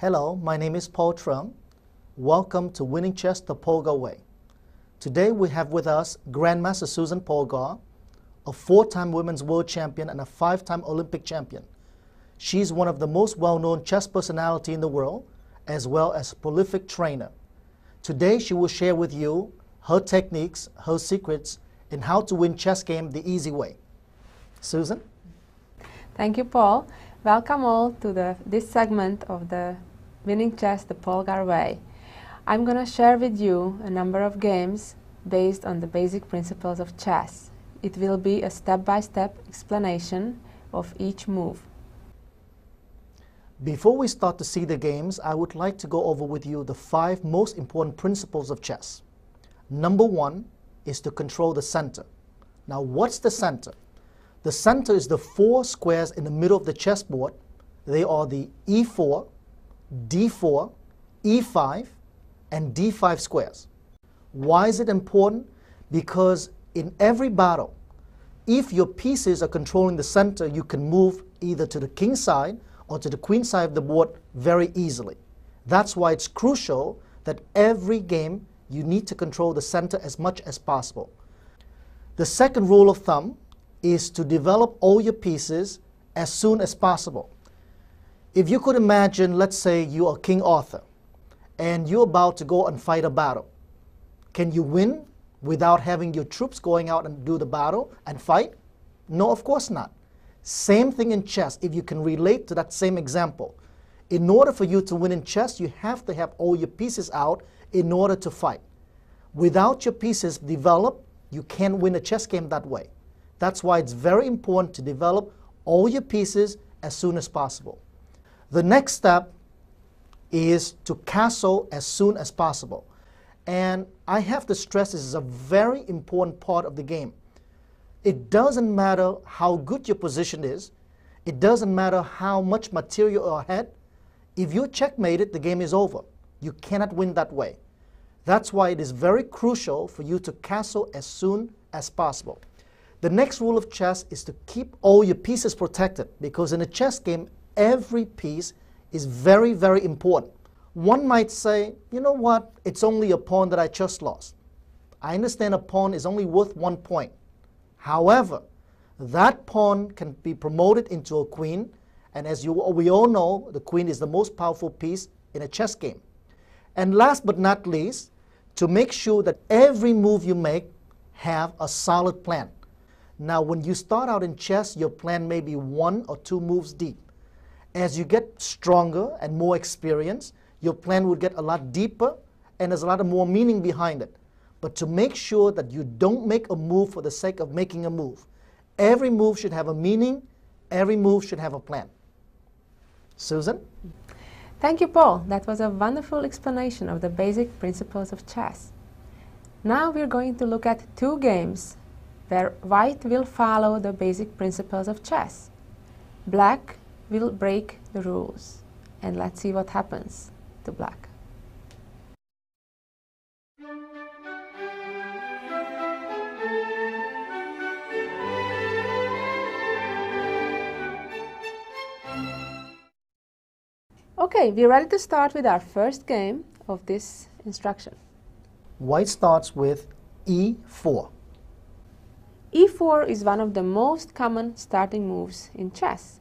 Hello, my name is Paul Trum. Welcome to Winning Chess the Polgar Way. Today we have with us Grandmaster Susan Polgar, a 4-time women's world champion and a 5-time Olympic champion. She's one of the most well-known chess personalities in the world, as well as a prolific trainer. Today she will share with you her techniques, her secrets, and how to win chess game the easy way. Susan? Thank you, Paul. Welcome all to this segment of the Winning Chess the Polgar Way. I'm going to share with you a number of games based on the basic principles of chess. It will be a step-by-step explanation of each move. Before we start to see the games, I would like to go over with you the 5 most important principles of chess. Number 1 is to control the center. Now, what's the center? The center is the 4 squares in the middle of the chessboard. They are the E4, D4, E5, and D5 squares. Why is it important? Because in every battle, if your pieces are controlling the center, you can move either to the king side or to the queen side of the board very easily. That's why it's crucial that every game you need to control the center as much as possible. The second rule of thumb is to develop all your pieces as soon as possible. If you could imagine, let's say you are King Arthur and you're about to go and fight a battle. Can you win without having your troops going out and do the battle and fight? No, of course not. Same thing in chess, if you can relate to that same example. In order for you to win in chess, you have to have all your pieces out in order to fight. Without your pieces developed, you can't win a chess game that way. That's why it's very important to develop all your pieces as soon as possible. The next step is to castle as soon as possible. And I have to stress this is a very important part of the game. It doesn't matter how good your position is. It doesn't matter how much material you're ahead. If you're checkmated, the game is over. You cannot win that way. That's why it is very crucial for you to castle as soon as possible. The next rule of chess is to keep all your pieces protected, because in a chess game, every piece is very, very important. One might say, you know what, it's only a pawn that I just lost. I understand a pawn is only worth 1 point. However, that pawn can be promoted into a queen, and as we all know, the queen is the most powerful piece in a chess game. And last but not least, to make sure that every move you make have a solid plan. Now, when you start out in chess, your plan may be 1 or 2 moves deep. As you get stronger and more experienced, your plan will get a lot deeper and there's a lot more meaning behind it. But to make sure that you don't make a move for the sake of making a move. Every move should have a meaning. Every move should have a plan. Susan? Thank you, Paul. That was a wonderful explanation of the basic principles of chess. Now we're going to look at 2 games where white will follow the basic principles of chess. Black will break the rules. And let's see what happens to black. Okay, we're ready to start with our first game of this instruction. White starts with E4. E4 is one of the most common starting moves in chess.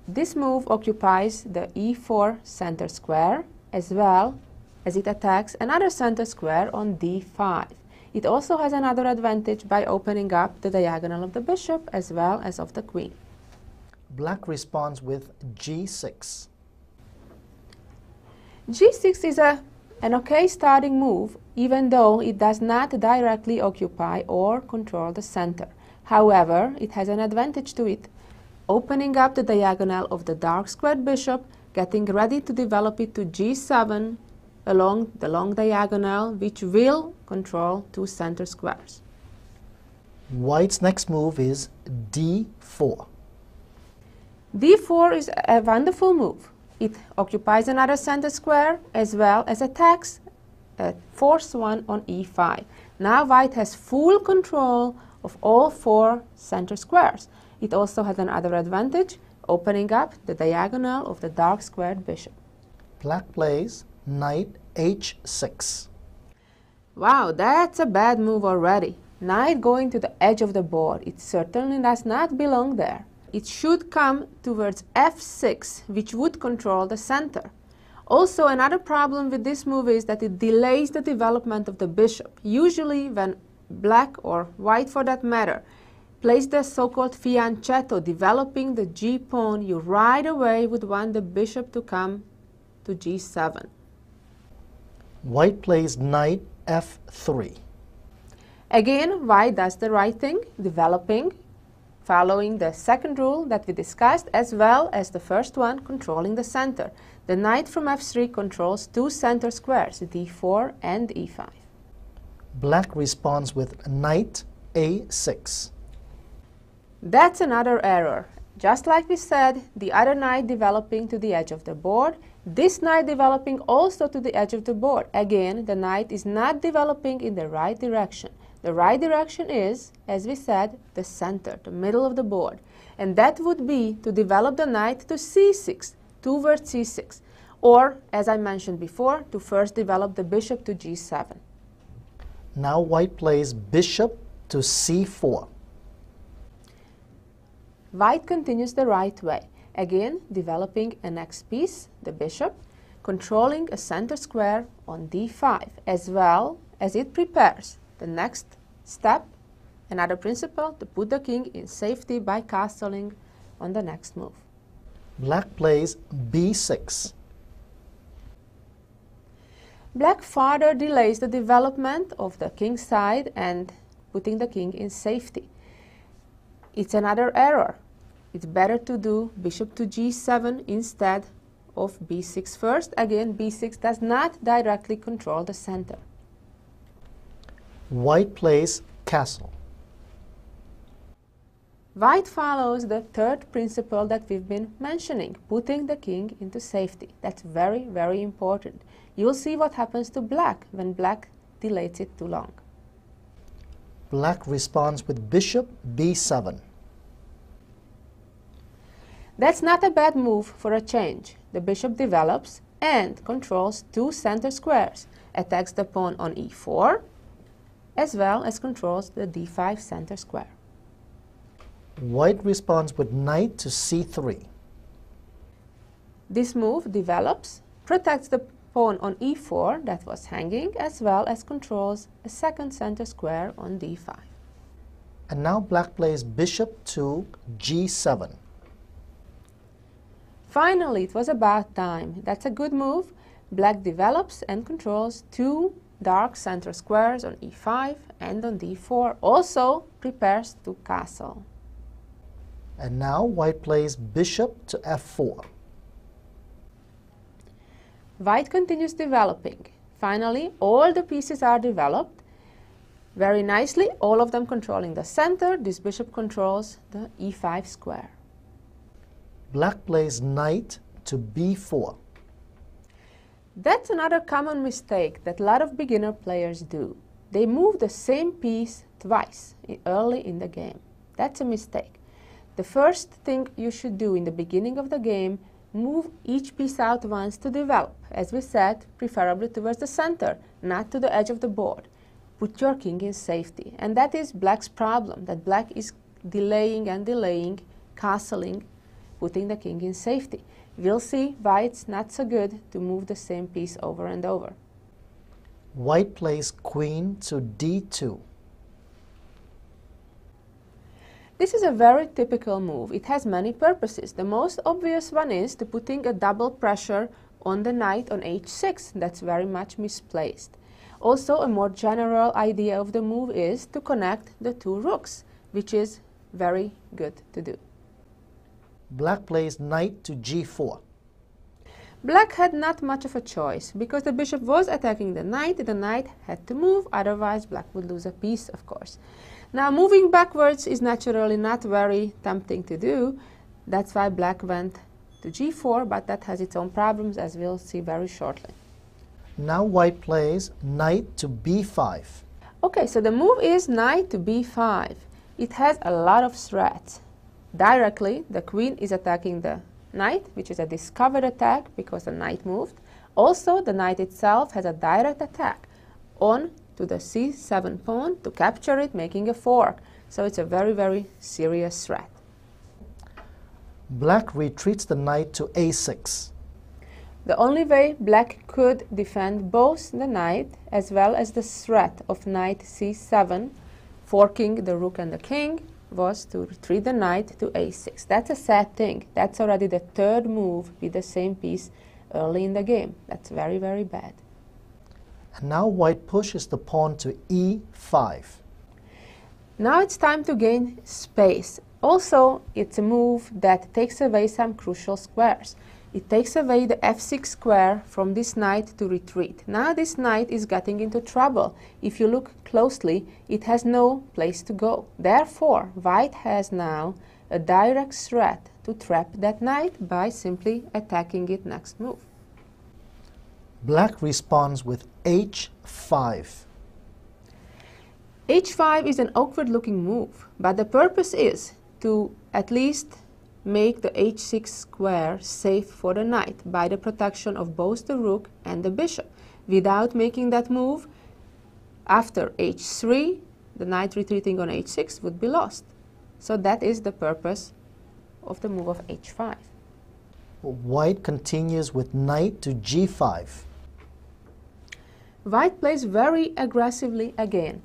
This move occupies the E4 center square as well as it attacks another center square on D5. It also has another advantage by opening up the diagonal of the bishop as well as of the queen. Black responds with G6. G6 is an okay starting move, even though it does not directly occupy or control the center. However, it has an advantage to it, opening up the diagonal of the dark squared bishop, getting ready to develop it to G7 along the long diagonal, which will control 2 center squares. White's next move is D4. D4 is a wonderful move. It occupies another center square as well as attacks a 4th one on E5. Now white has full control of all 4 center squares. It also has another advantage, opening up the diagonal of the dark squared bishop. Black plays knight h6. Wow, that's a bad move already. Knight going to the edge of the board. It certainly does not belong there. It should come towards f6, which would control the center. Also, another problem with this move is that it delays the development of the bishop. Usually when black, or white for that matter, plays the so-called fianchetto, developing the g pawn, you right away would want the bishop to come to g7. White plays knight f3. Again, white does the right thing, developing, following the second rule that we discussed, as well as the first one, controlling the center. The knight from f3 controls two center squares, d4 and e5. Black responds with knight a6. That's another error. Just like we said, the other knight developing to the edge of the board, this knight developing also to the edge of the board. Again, the knight is not developing in the right direction. The right direction is, as we said, the center, the middle of the board. And that would be to develop the knight to c6, towards c6. Or, as I mentioned before, to first develop the bishop to g7. Now white plays bishop to c4. White continues the right way. Again, developing a next piece, the bishop, controlling a center square on d5, as well as it prepares the next step, another principle, to put the king in safety by castling on the next move. Black plays b6. Black further delays the development of the king's side and putting the king in safety. It's another error. It's better to do bishop to g7 instead of b6 first. Again, b6 does not directly control the center. White plays castle. White follows the third principle that we've been mentioning, putting the king into safety. That's very, very important. You'll see what happens to black when black delays it too long. Black responds with bishop b7. That's not a bad move for a change. The bishop develops and controls two center squares, attacks the pawn on e4, as well as controls the d5 center square. White responds with knight to c3. This move develops, protects the pawn on e4 that was hanging, as well as controls a second center square on d5. And now black plays bishop to g7. Finally, it was about time. That's a good move. Black develops and controls two dark center squares on e5 and on d4. Also prepares to castle. And now white plays bishop to f4. White continues developing. Finally, all the pieces are developed very nicely, all of them controlling the center. This bishop controls the e5 square. Black plays knight to b4. That's another common mistake that a lot of beginner players do. They move the same piece twice early in the game. That's a mistake. The first thing you should do in the beginning of the game, move each piece out once to develop. As we said, preferably towards the center, not to the edge of the board. Put your king in safety. And that is black's problem, that black is delaying and delaying, castling, putting the king in safety. We'll see why it's not so good to move the same piece over and over. White plays queen to d2. This is a very typical move. It has many purposes. The most obvious one is to putting a double pressure on the knight on h6. That's very much misplaced. Also, a more general idea of the move is to connect the two rooks, which is very good to do. Black plays knight to g4. Black had not much of a choice. Because the bishop was attacking the knight had to move, otherwise black would lose a piece, of course. Now, moving backwards is naturally not very tempting to do. That's why black went to g4, but that has its own problems, as we'll see very shortly. Now white plays knight to b5. Okay, so the move is knight to b5. It has a lot of threats. Directly, the queen is attacking the knight, which is a discovered attack because the knight moved. Also, the knight itself has a direct attack on to the c7 pawn to capture it, making a fork. So it's a very, very serious threat. Black retreats the knight to a6. The only way black could defend both the knight as well as the threat of knight c7, forking the rook and the king, was to retreat the knight to a6. That's a sad thing. That's already the third move with the same piece early in the game. That's very, very bad. And now white pushes the pawn to e5. Now it's time to gain space. Also, it's a move that takes away some crucial squares. It takes away the f6 square from this knight to retreat. Now this knight is getting into trouble. If you look closely, it has no place to go. Therefore, white has now a direct threat to trap that knight by simply attacking it next move. Black responds with h5. h5 is an awkward looking move, but the purpose is to at least make the h6 square safe for the knight by the protection of both the rook and the bishop. Without making that move, after h3, the knight retreating on h6 would be lost. So that is the purpose of the move of h5. White continues with knight to g5. White plays very aggressively again,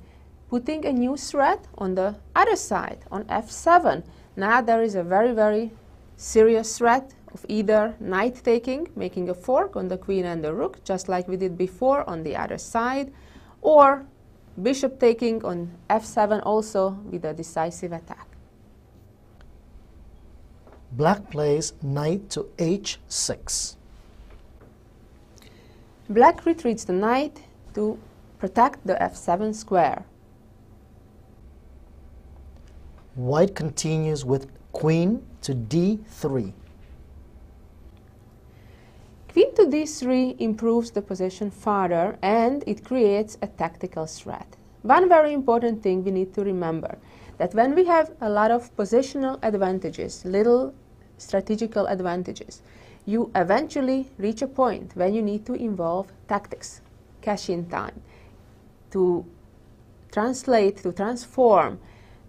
putting a new threat on the other side, on f7. Now there is a very, very serious threat of either knight taking, making a fork on the queen and the rook, just like we did before on the other side, or bishop taking on f7 also with a decisive attack. Black plays knight to h6. Black retreats the knight to protect the f7 square. White continues with queen to d3. Queen to d3 improves the position further and it creates a tactical threat. One very important thing we need to remember, that when we have a lot of positional advantages, little strategical advantages, you eventually reach a point when you need to involve tactics, cash-in time, to translate, to transform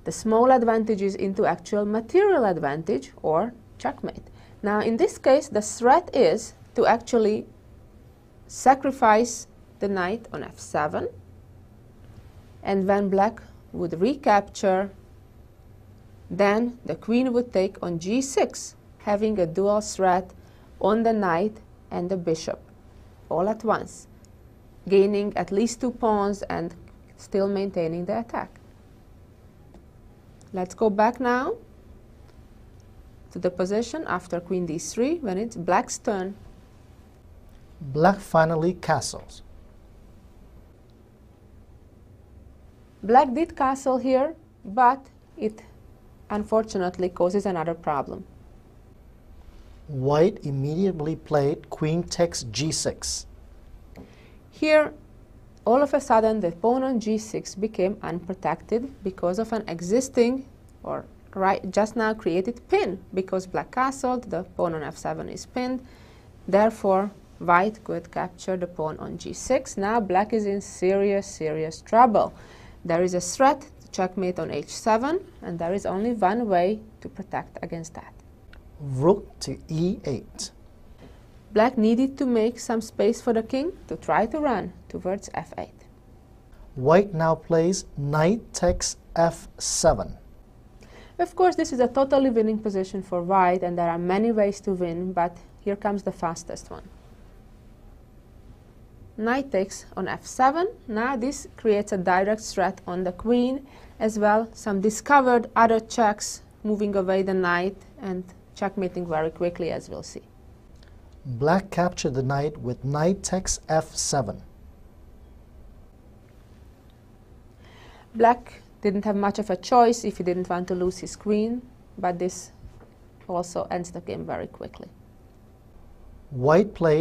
the small advantages into actual material advantage or checkmate. Now in this case the threat is to actually sacrifice the knight on f7, and when black would recapture, then the queen would take on g6, having a dual threat on the knight and the bishop all at once, gaining at least 2 pawns and still maintaining the attack. Let's go back now to the position after queen d3 when it's black's turn. Black finally castles. Black did castle here, but it unfortunately causes another problem. White immediately played queen takes g6. Here, all of a sudden, the pawn on g6 became unprotected because of an existing or just now created pin. Because black castled, the pawn on f7 is pinned. Therefore, white could capture the pawn on g6. Now black is in serious, serious trouble. There is a threat to checkmate on h7, and there is only one way to protect against that. Rook to e8. Black needed to make some space for the king to try to run towards f8. White now plays knight takes f7. Of course, this is a totally winning position for white, and there are many ways to win, but here comes the fastest one. Knight takes on f7. Now this creates a direct threat on the queen, as well some discovered other checks, moving away the knight and checkmating very quickly, as we'll see. Black captured the knight with knight takes f7. Black didn't have much of a choice if he didn't want to lose his queen, but this also ends the game very quickly. White played